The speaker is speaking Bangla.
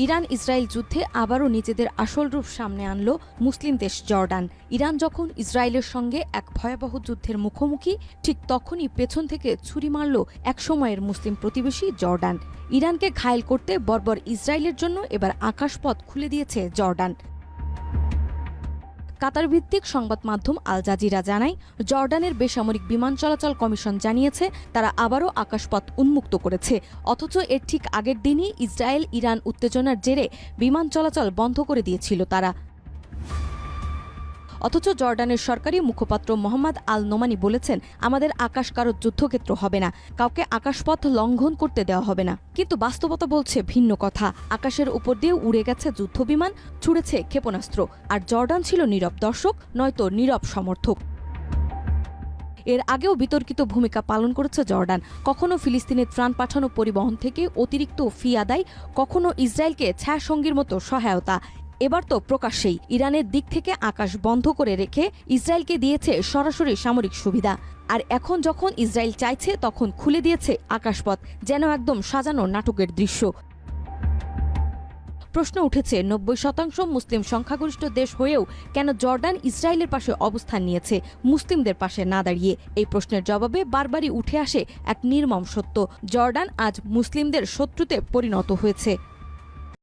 ইরান ইসরায়েল যুদ্ধে আবারও নিজেদের আসল রূপ সামনে আনল মুসলিম দেশ জর্ডান। ইরান যখন ইসরায়েলের সঙ্গে এক ভয়াবহ যুদ্ধের মুখোমুখি, ঠিক তখনই পেছন থেকে ছুরি মারল একসময়ের মুসলিম প্রতিবেশী জর্ডান। ইরানকে ঘায়েল করতে বর্বর ইসরায়েলের জন্য এবার আকাশপথ খুলে দিয়েছে জর্ডান। কাতার ভিত্তিক সংবাদ মাধ্যম আল জাজিরা জানায়, জর্ডানের বেসামরিক বিমান চলাচল কমিশন জানিয়েছে তারা আবারও আকাশপথ উন্মুক্ত করেছে। অথচ এর ঠিক আগের দিনই ইসরায়েল ইরান উত্তেজনার জেরে বিমান চলাচল বন্ধ করে দিয়েছিল তারা। অথচ জর্ডানের সরকারি মুখপাত্র মোহাম্মদ আল নোমানি বলেছেন, আমাদের আকাশ কারো যুদ্ধক্ষেত্র হবে না, কাউকে আকাশপথ লঙ্ঘন করতে দেওয়া হবে না। কিন্তু বাস্তবতা বলছে ভিন্ন কথা। আকাশের উপর দিয়ে উড়ে গেছে যুদ্ধবিমান, ছুড়েছে ক্ষেপণাস্ত্র, আর জর্ডান ছিল নীরব দর্শক, নয়তো নীরব সমর্থক। এর আগেও বিতর্কিত ভূমিকা পালন করেছে জর্ডান। কখনো ফিলিস্তিনের ত্রাণ পাঠানো পরিবহন থেকে অতিরিক্ত ফি আদায়, কখনো ইসরায়েলকে ছায়াসঙ্গীর মতো সহায়তা। এবার তো প্রকাশ্যেই ইরানের দিক থেকে আকাশ বন্ধ করে রেখে ইসরায়েলকে দিয়েছে সরাসরি সামরিক সুবিধা। আর এখন যখন ইসরায়েল চাইছে, তখন খুলে দিয়েছে আকাশপথ, যেন একদম সাজানো নাটকের দৃশ্য। প্রশ্ন উঠেছে, ৯০% মুসলিম সংখ্যাগরিষ্ঠ দেশ হয়েও কেন জর্ডান ইসরায়েলের পাশে অবস্থান নিয়েছে, মুসলিমদের পাশে না দাঁড়িয়ে? এই প্রশ্নের জবাবে বারবারই উঠে আসে এক নির্মম সত্য: জর্ডান আজ মুসলিমদের শত্রুতে পরিণত হয়েছে।